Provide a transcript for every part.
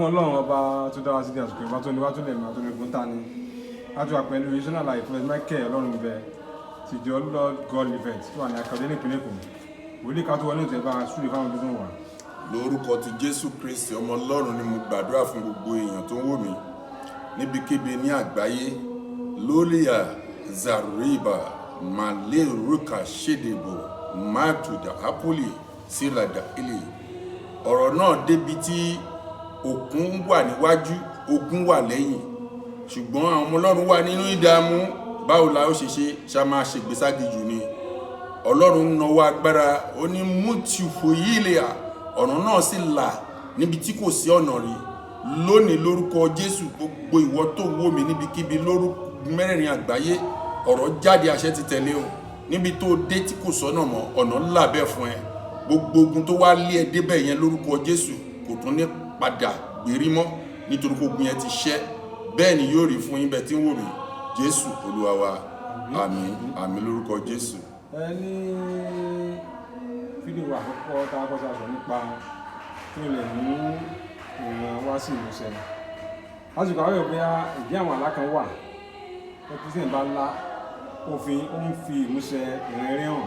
fún Ọlọ́run ọba tó dára sí àsìkò ìbá tó ní wá tó lè máa tó ní gúntà ni láti wà pẹ̀lú ìṣúná àlàyé fún Michael Ọlọ́run bẹ tìjọ Lord God event tó wà ní akadé ní ìpínlẹ̀ Èkó wòlíì ká tó wọlé ìtẹ̀ bá súlè fáwọn tuntun wà. Lórúkọ ti Jésù Kristi ọmọ Ọlọ́run ni mo gbàdúrà fún gbogbo èèyàn tó ń wò mí níbikíbi ní àgbáyé lóríyà zariba maleruka ṣèdèbò matuda apoli sílàdà ilé ọ̀rọ̀ náà débi tí òkun wà níwájú ogun wà lẹ́yìn ṣùgbọ́n àwọn ọmọ Ọlọ́run wà nínú ìdààmú báwo la ó ṣe ṣe ṣá máa ṣègbéságijù ni Ọlọ́run náwó agbára ó ní mútìfò yìí lè ọ̀nà náà sì là níbi tí kò sí ọ̀nà rí lónìí lórúkọ Jésù gbogbo ìwọ tó wò mí níbikíbi lórúkọ mẹ́rẹ̀ẹ̀rin àgbáyé ọ̀rọ̀ jáde àṣẹ ti tẹ̀lé o níbi tó dé tí kò sọ́nà mọ́ ọ̀nà ńlá bẹ́ẹ̀ fún ẹ gbogbo ogun tó wá lé ẹ débẹ̀ yẹn lórúkọ Jésù kò tún ní padà gbérí mọ́ nítorí ogun yẹn ti ṣẹ́ bẹ́ẹ̀ ni yóò rí fún yín bẹ́ẹ̀ tí ń wò mí Jésù Olúwa wa àmín àmín lórúkọ Jésù. ẹ ní fídíò àkọ́kọ́ tá a kọ́ sọ nípa tó lè mú èèyàn wá sí ìmúṣẹ lásìkò àwọn ìpínyà ìdí àwọn àlá kan wà ẹkùsìn bá ńlá òfin ó ń fi ìmúṣẹ ìrìnrìn hàn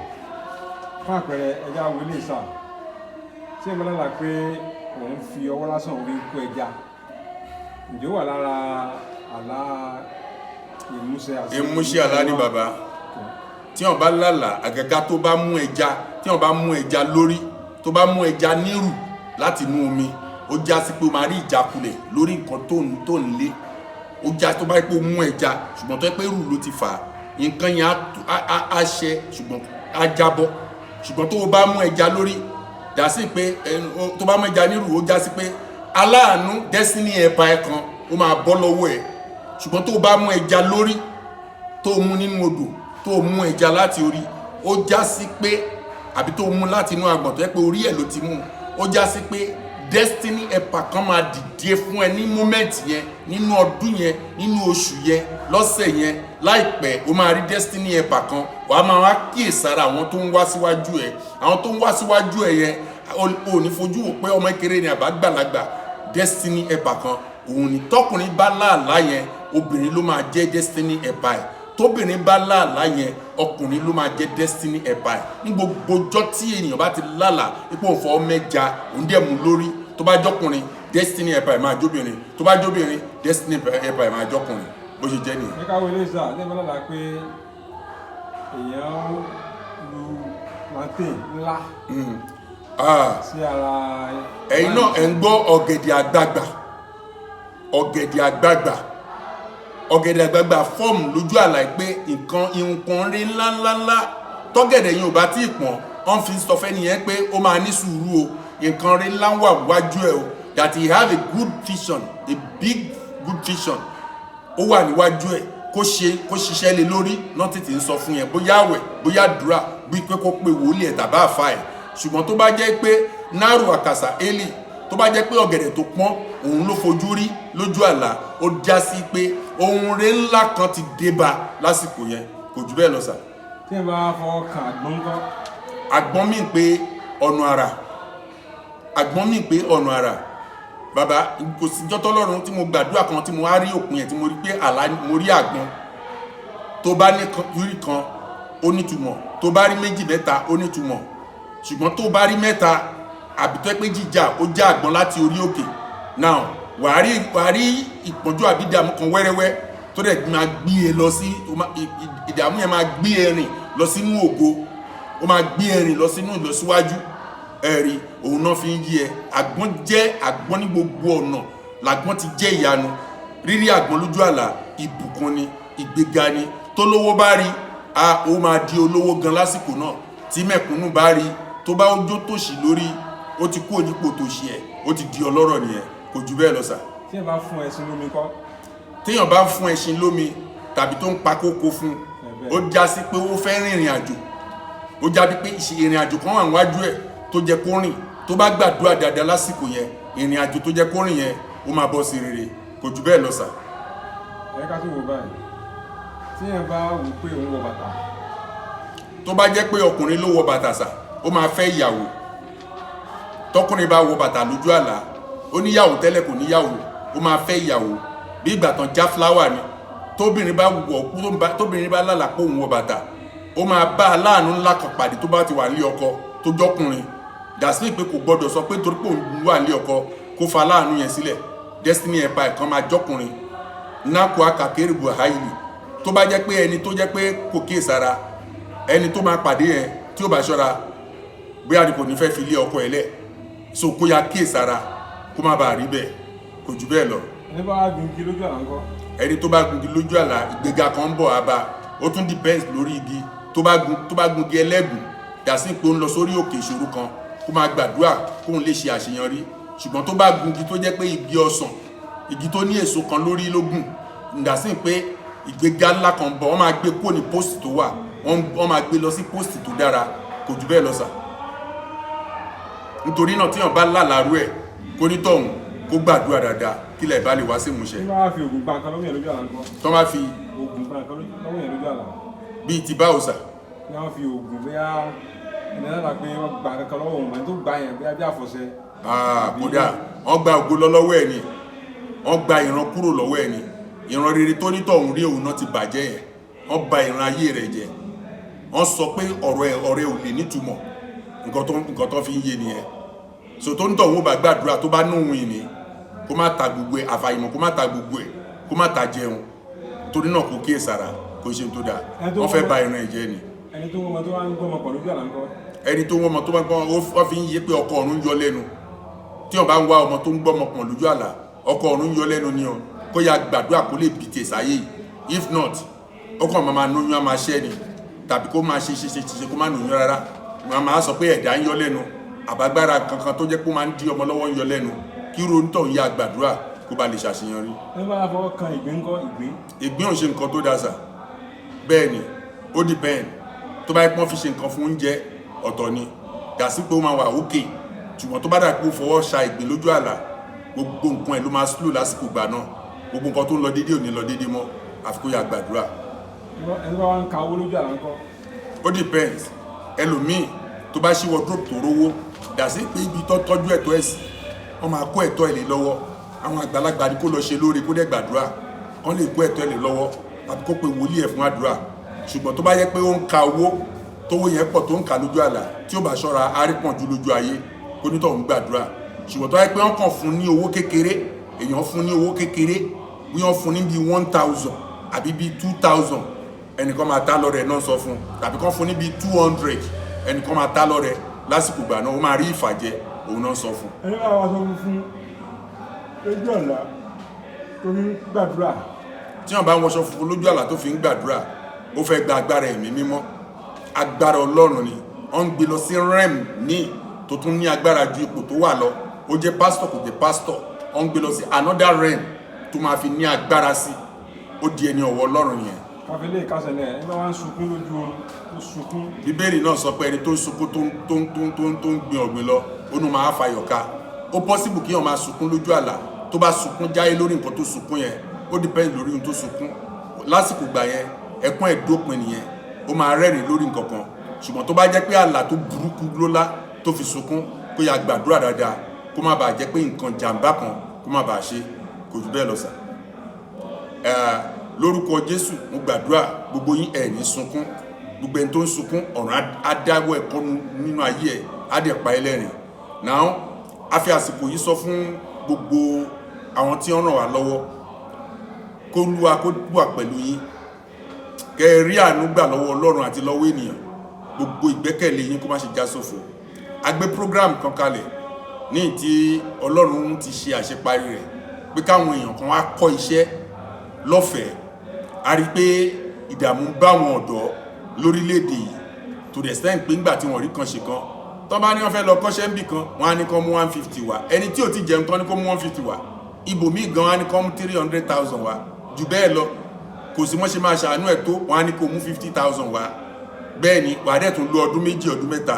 fún àpẹẹrẹ ẹja wọlé ìsà tí ẹ bá lára pé òun fi ọwọ́ lásán orí kó ẹja ǹjẹ́ ó wà lára àlá ìmúṣẹ àlá ní bàbá tí wọ́n bá lálà àgàgà tó bá mú ẹja tí wọ́n bá mú ẹja lórí tó bá mú ẹja nírù láti inú omi ó já sí pé ó máa rí ìjákulẹ̀ lórí nǹkan tó ń lé ó já tó bá pé ó mú ẹja ṣùgbọ́n tó pé rù ló ti fà á nǹkan yẹn á ṣẹ ṣùgbọ́n á jábọ́ ṣùgbọ́n tó bá mú ẹja lórí dá sí pé tó bá mú ẹja nírù ó já sí pé aláàánú destiny ẹ̀bà ẹ̀ kan ó máa bọ́ lọ́wọ́ ẹ̀ ṣùgbọ́n tó bá mú ẹja lórí tó mú nínú odò tó mú ẹja láti orí ó já sí pé àbí tó mú láti inú agbọ̀n tó yẹ pé orí ẹ̀ ló ti mú ó já sí pé destiny ẹ̀pà kan máa dìde fún ẹ ní moment yẹn nínú ọdún yẹn nínú oṣù yẹn lọ́sẹ̀ yẹn láìpẹ́ ó máa rí destiny ẹ̀pà kan wàá máa wá kíyèsára àwọn tó ń wá síwájú ẹ àwọn tó ń wá síwájú ẹ yẹn ò ní fojú wò pé ọmọ kékeré ni àbá gbàlagbà destiny ẹ̀pà kan òun ni tọkùnrin bá láàlá yẹn obìnrin ló máa jẹ́ destiny ẹ̀pà ẹ̀ tóbìnrin bá láàlá yẹn ọkùnrin ló máa jẹ́ destiny ẹ̀pà ẹ̀ ní gbogbo ọjọ́ tí ènìyàn bá ti lálàá ipò òǹfọ̀ mẹ́ja òun dẹ̀ mú lórí tó bá jọkùnrin destiny ẹ̀pà ẹ̀ máa jóbìnrin tó bá jóbìnrin destiny ẹ̀pà ẹ̀ máa jọkùnrin bó ṣe jẹ́ nìyẹn. ẹ káwé lẹ́sà lẹ́yìn lọ́la pé èèyàn lu plantain ńlá sí ara ẹ̀yin náà ẹ̀ ń gbọ́ ọ̀gẹ̀dẹ̀ àgbagbà ọ̀gẹ̀dẹ̀ àgbagbà fọ́ọ̀mù lójú àlá pé nǹkan rí ńláńláńlá tọ́gẹ̀dẹ̀ yìí ò bá tí ì pọ̀n wọ́n fi sọ fẹ́ nìyẹn pé ó máa ní sùúrù o nǹkan rí ńlá wà wájú ẹ̀ o that he have a good vision a big good vision ó wà níwájú ẹ̀ kó ṣiṣẹ́ lé lórí náà tètè ń sọ fún yẹn bóyá àwẹ̀ bóyá àdúrà bí pé kó pe wòlíì ẹ̀ tàbá àfa ẹ̀ ṣùgbọ́n tó bá jẹ́ pé náírà àkàsà élì tó bá jẹ́ pé ọ̀gẹ̀dẹ̀ tó pọ́n òun ló fojú rí lójú àlá ó já sí pé ohun rẹ̀ ńlá kan ti débá lásìkò yẹn kò jù bẹ́ẹ̀ lọ sà. tí ẹ bá fọwọ́ kan àgbọn kọ́. àgbọn mi pé ọ̀nà àrà bàbá kò sí jọ́tọ́ lọ́run tí mo gbàdúrà kan tí mo wá rí òpin ẹ̀ tí mo rí pé àlá mo rí àgbọn tó bá ní rí kan ó nítumọ̀ tó bá rí méjì mẹ́ta ó nítumọ̀ ṣùgbọ́n tó bá rí mẹ́ta àbí tó pé jíjà ó já àgbọn láti orí òkè now wàá rí ìpọ́njú àbí ìdààmú kan wẹ́rẹ́wẹ́ tó dẹ̀ máa gbé e lọ sí ìdààmú yẹn máa gbé e rìn lọ sínú ògo ó máa gbé e rìn lọ sínú ìlọsíwájú ẹ̀rí òun náà fi ń yí ẹ àgbọn jẹ́ àgbọn ní gbogbo ọ̀nà làgbọn ti jẹ́ ìyanu rírí àgbọn lójú àlá ìbùkún ni ìgbéga ni tó lówó bá rí ó máa di olówó gan lásìkò náà tí mẹ̀kúnnù bá rí tó bá jó tòṣì lórí ó ti kú ònípò tòṣì ẹ̀ ó ti di ọlọ́rọ̀ nìyẹn kò jù bẹ́ẹ̀ lọ sà. tí ẹ bá fún ẹṣin lómi kọ́. téèyàn bá fún ẹṣin lómi tàbí tó ń pa kókó fún ó já sí pé ó fẹ́ rìnrìn àjò ó já bí pé ìrìn àjò kan wà níwájú ẹ̀ tó jẹ́ kó rìn tó bá gbàdúrà dáadáa lásìkò yẹn ìrìn àjò tó jẹ́ kó rìn yẹn ó máa bọ́ sí rere kò jù bẹ́ẹ̀ lọ sà. ẹ ká tó wò báyìí tí ẹ bá wò pé òun wọ bàtà. tó bá jẹ́ pé ọkùnrin ló wọ bàtà sà ó máa fẹ́ ìyàwó tọkùnrin bá wọ bàtà lójú àlá ó níyàwó tẹ́lẹ̀ kò níyàwó ó máa fẹ́ ìyàwó bí ìgbà tán já fúláwà ni tóbìnrin bá wọ̀ tóbìnrin bá lálàá pé òun wọ bàtà ó máa bá aláàánú ńlá kan pàdé tó bá ti wà nílé ọkọ tó jọkùnrin dàsí pé kò gbọdọ̀ sọ pé torí pé òun wà nílé ọkọ kó fa aláàánú yẹn sílẹ̀ destiny empire kan máa jọkùnrin nákò akàkéré buhari tó bá jẹ́ pé ẹni tó jẹ́ pé kò kíyèsára ẹni tó máa pàdé yẹn tí ó bá ṣọ́ra bóyá ni kò ní fẹ́ fi lé ọkọ ẹ̀ lẹ̀ so kó ya kíyèsára kó má bàa rí bẹ́ẹ̀ kò jù bẹ́ẹ̀ lọ. ẹni bá gungi lójú àlá ńkọ́. ẹni tó bá gungi lójú àlá ìgbéga kan ń bọ̀ àbá ó tún depends lórí igi tó bá gungi ẹlẹ́gùn dàsí pé ó ń lọ sórí òkè ìṣòro kan kó máa gbàdúrà kóun lè ṣe àṣeyọrí ṣùgbọ́n tó bá gungi tó jẹ́ pé igi ọsàn igi tó ní èso kan lórí lógùn dàsí pé ìgbéga ńlá kan bọ̀ wọ́n máa gbé kó ní post tó wà wọ́n máa gbé lọ sí post tó dára kò jù bẹ́ẹ̀ lọ sà nítorí náà tíyàn bá lálàárú ẹ̀ kó ní tọ̀hún kó gbàdúrà dáadáa kí lẹ̀ bá lè wá sí ìmúṣẹ. tí wọ́n á fi oògùn gba nǹkan lọ́wọ́ yẹn lójú àlá ńkọ́. tó máa fi oògùn gba nǹkan lọ́wọ́ yẹn lójú àlá. bíi ti báwo sà. tí wọ́n fi oògùn bóyá ìnáwó náà pé wọ́n gba nǹkan lọ́wọ́ òun ẹni tó gba yẹn bóyá bí àfọ̀ṣẹ. kódà wọ́n gba ògo lọ́wọ́ ẹ̀ ni wọ́n gba ìran kúrò lọ́wọ́ ẹ̀ ni ìran rere tó nítọ̀hún rí òun náà ti bàjẹ́ yẹn wọ́n ba ìran ayé rẹ̀ jẹ́ wọ́n sọ pé ọ̀rẹ́ ò lè nítumọ̀ nǹkan tó fi ń yé nìyẹn so tó nítọ̀hún ó bá gbàdúrà tó bá nóhun ìní kó má ta gbogbo ẹ̀ àfàìmọ̀ kó má ta gbogbo ẹ̀ kó má ta jẹun torí náà kò kíyè sára kò ṣe tó dáa wọ́n fẹ́ ba ìran ẹ̀ jẹ́ ni. ẹni tó wọ́n tó wá ń gbọ́mọ pọ̀ lójú àlá ńkọ́. ẹni tó wọ́n tó bá gbọ́mọ wọ́n fi ń yé pé ọkọ ọ̀run yọ lẹ́nu tí wọ́n bá ń wá ọmọ tó ń gbọ́mọ pọ̀ lójú àlá ọkọ ọ̀run yọ lẹ́nu ni ọ kó ya gbàdúrà kó lè bìtẹ̀ sáyé if not ọkọ máa lóyún á máa ṣẹ́ ni tàbí kó máa ṣe kó má lóyún rárá máa sọ pé ẹ̀dá ń yọ lẹ́nu àbágbára kankan tó jẹ́ pé ó máa ń dí ọmọ lọ́wọ́ ń yọ lẹ́nu kí ronítọ̀ ń ya gbàdúrà kó ba lè ṣàṣeyọrí. ẹ bá fọwọ́ kan ìgbín ńkọ́ ìgbín. ìgbín ò ṣe nǹkan tó dáa sà bẹ́ẹ̀ ni ó depend tó bá yẹ pọ́n fi ṣe nǹkan fún oúnjẹ ọ̀tọ̀ ni gàsí pé ó máa wà òkè ṣùgbọ́n tó bá dà pé ó fọwọ́ ṣa ìgbín lójú àlá gbogbo nǹkan ẹ̀ ló máa slow lásìkò gbà náà gbogbo nǹkan tó ń lọ déédéé ò ní lọ déédéé mọ́ àfi kó ya gbàdúrà. ẹni bá wá ń ka owó lójú àlá ńkọ́. ó depends ẹlòmíì tó bá ṣí wardrobe tó rówó dàsí pé ibi tó tọ́jú ẹ̀tọ́ ẹ̀ sí wọ́n máa kó ẹ̀tọ́ ẹ̀ lé lọ́wọ́ àwọn àgbàlagbà ni kó lọ ṣe lóore kó dẹ̀ gbàdúrà kán lè kó ẹ̀tọ́ ẹ̀ lé lọ́wọ́ tàbí kó pe wòlíì ẹ̀ fún àdúrà ṣùgbọ́n tó bá yẹ pé ó ń ka owó tówó yẹn pọ̀ tó ń ka lójú àlá tí ó bá ṣọ́ra arípọ̀njú lójú ayé kó nítọ̀ ń gbàdúrà ṣùgbọ́n tó yẹ pé wọ́n kàn fún ní owó kékeré èèyàn fún ní owó kékeré bí wọ́n fún ní bí 1000 àbí bí 2000 ẹnìkan máa tá lọ́rẹ̀ náà sọ fún tàbí kán fún ní bí 200 ẹnìkan máa tá lọ́rẹ̀ lásìkò gbà náà ó máa rí ìfàjẹ òun náà sọ fún. ẹni bá wá sọ fún lójú àlá tó fi ń gbàdúrà. tí wọn bá ń wọṣọ funfun lójú àlá tó fi ń gbàdúrà ó fẹ́ gba agbára ẹ̀mí mímọ́ agbára ọlọ́run ni wọ́n ń gbé lọ sí rem ní tó tún ní agbára ju ipò tó wà lọ ó jẹ́ pásítọ̀ kò jẹ́ pásítọ̀ wọ́n ń gbé lọ sí another rem tó máa fi ní agbára sí ó di ẹni ọ̀wọ̀ ọlọ́run yẹn. káfílẹ̀ ìkásẹ̀lẹ̀ ẹni bá wá ń sunkún lójú oorun tó sunkún. bíbélì náà sọ pé ẹni tó ń sunkún tó ń gbin ọ̀gbìn lọ ó nu máa fàyọ̀ ká ó pọ́sibù kí wọ́n máa sunkún lójú àlá tó bá sunkún jáyé lórí nǹkan tó sunkún yẹn ó depend lórí ohun tó sunkún lásìkò gbà yẹn ẹkún ẹ̀ dópin nìyẹn ó máa rẹ́rìn lórí nǹkan kan ṣùgbọ́n tó bá jẹ́ pé àlá tó burúkú lólá tó fi sunkún kó ya gbàdúrà dáadáa kó má bàa jẹ́ pé nǹkan jàǹbá kan kó má bàa ṣe kò jù bẹ́ẹ̀ lọ sà. lórúkọ Jésù mo gbàdúrà gbogbo yín ẹ̀ ní sunkún gbogbo ẹni tó ń sunkún ọ̀run adáwọ̀ ẹ̀kọ́ nínú ayé ẹ̀ á dẹ̀ pa ẹlẹ́rìn náà a fi àsìkò yìí sọ fún gbogbo àwọn tí wọ́n ràn wá lọ́wọ́ kó Olúwa kó wà pẹ̀lú yín kẹ́ ẹ rí àánú gbà lọ́wọ́ Ọlọ́run àti lọ́wọ́ ènìyàn gbogbo ìgbẹ́kẹ̀lé yín kó má ṣe já sófo a gbé program kan kalẹ̀ ní tí Ọlọ́run ti ṣe àṣeparí rẹ̀ pé káwọn èèyàn kan wá kọ́ iṣẹ́ lọ́fẹ̀ẹ́ a rí pé ìdààmú bá àwọn ọ̀dọ́ lórílẹ̀‐èdè yìí to the extent pé ńgbà tí wọ́n rí kan ṣe kan tó bá ní wọ́n fẹ́ lọ kọ́ṣẹ́ níbì kan wọ́n á ní kó mú 150 wá ẹni tí ò ti jẹun tán ní kó mú 150 wá ibòmíì gan á ní kó mú 300,000 wá jù bẹ́ẹ̀ lọ kò sí mọ́ ṣe máa ṣàánú ẹ̀ tó wọ́n á ní kó mú 50,000 wá bẹ́ẹ̀ ni wàá dẹ̀ tún lo ọdún méjì ọdún mẹ́ta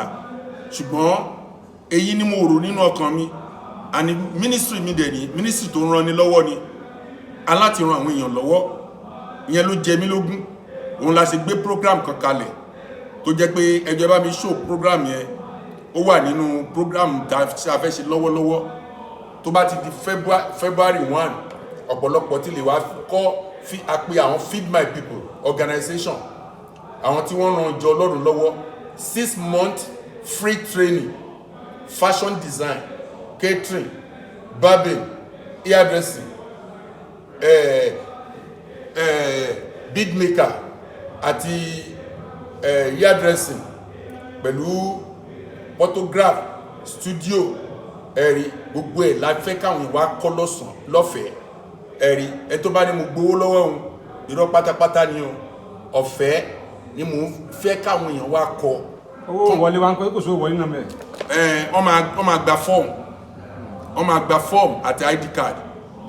ṣùgbọ́n èyí ni mo rò nínú ọkàn mi àní ministry mi dẹ̀ ní ministry tó ń ran ni lọ́wọ́ ni aláti ran àwọn èèyàn lọ́wọ́ ìyẹn ló jẹ mí lógún òun la ṣe gbé program kan kalẹ̀ tó jẹ́ pé ẹjọ́ bá mi show program yẹn ó wà nínú program tá a fẹ́ ṣe lọ́wọ́lọ́wọ́ tó bá ti di February 1 ọ̀pọ̀lọpọ̀ tí lè wá kọ́ àpè àwọn feed my people organization, àwọn tí wọ́n ran ìjọ Ọlọ́run lọ́wọ́, 6 month free training, fashion design, catering, barbing, hairdressing, bead maker àti hairdressing pẹ̀lú photograph studio ẹ̀rí gbogbo ẹ̀ la fẹ́ káwọn ìwà kọ́ lọ́sàn lọ́fẹ̀ẹ́ ẹ̀rí ẹ tó bá ní mo gbowó lọ́wọ́ òun irọ́ pátápátá ni o ọ̀fẹ́ ni mo fẹ́ káwọn èèyàn wá kọ́. owó wọlé wa ń pẹ́ kò sí owó wọlé náà bẹ́ẹ̀. wọ́n máa gba fọ́ọ̀mù àti ID card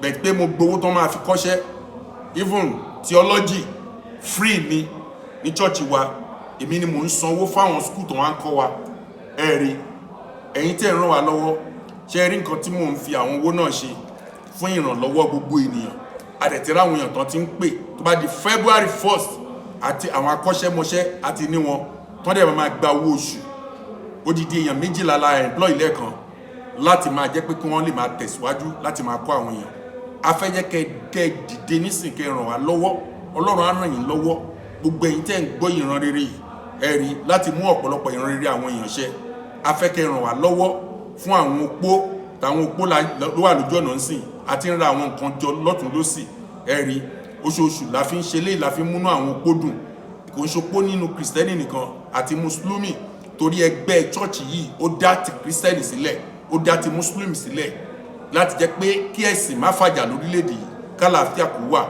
bẹ́ẹ̀ pé mo gbowó tó máa fi kọ́ṣẹ́ even theology free ni ní church wa èmi ni mò ń sanwó fáwọn school tó wá ń kọ́ wa ẹ̀rí ẹ̀yin tẹ́ ń ràn wá lọ́wọ́ ṣe rí nǹkan tí mò ń fi àwọn owó náà ṣe fún ìrànlọ́wọ́ gbogbo ènìyàn àdẹ̀tẹ̀rẹ̀ àwọn èèyàn tán ti ń pè tó bá di February 1st àti àwọn akọ́ṣẹ́mọṣẹ́ àti ní wọn tán dẹ̀ máa gba owó oṣù odidi èèyàn 12 la employ lẹ́ẹ̀kan láti máa jẹ́ pé kí wọ́n lè máa tẹ̀síwájú láti máa kọ́ àwọn èèyàn afẹ́jẹ́ kẹ́ dìde nísìn kẹ́ ràn wá lọ́wọ́ Ọlọ́run á ràn yín lọ́wọ́ gbogbo ẹ̀yin tẹ́ ń gbọ́ ìran rere yìí ẹ̀rí láti mú ọ̀pọ̀lọpọ̀ ìran rere àwọn èèyàn ṣẹ afẹ́kẹ́ ràn wá lọ́wọ́ fún àwọn opó táwọn opó ló wà lójú ọ̀nà ńsìn àti ń ra àwọn nǹkan jọ lọ́tún lósì ẹ̀rí oṣooṣù la fi ń ṣe léyìí la fi ń múnú àwọn opó dùn kò ń ṣopó nínú kìrìsìtẹ́nì nìkan àti mùsùlùmí torí ẹgbẹ́ chọ́ọ̀chì yìí ó dá ti kìrìsìtẹ́nì sílẹ̀ ó dá ti mùsùlùmí sílẹ̀ láti jẹ́ pé kí ẹ̀sìn má fàjà lórílẹ̀‐èdè yìí kálàáfíà kó wà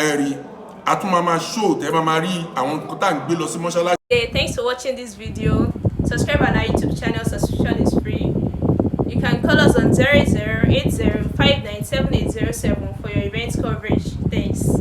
ẹ̀rí àtúmọ̀ máa ṣó tẹ́ máa rí àwọn nǹkan tá à ń gbé lọ sí mọ́ṣáláṣí. Hey, thanks for watching this video. Subscribe on our YouTube channel. Subscription is free. You can call us on 0080597807 for your event coverage. Thanks.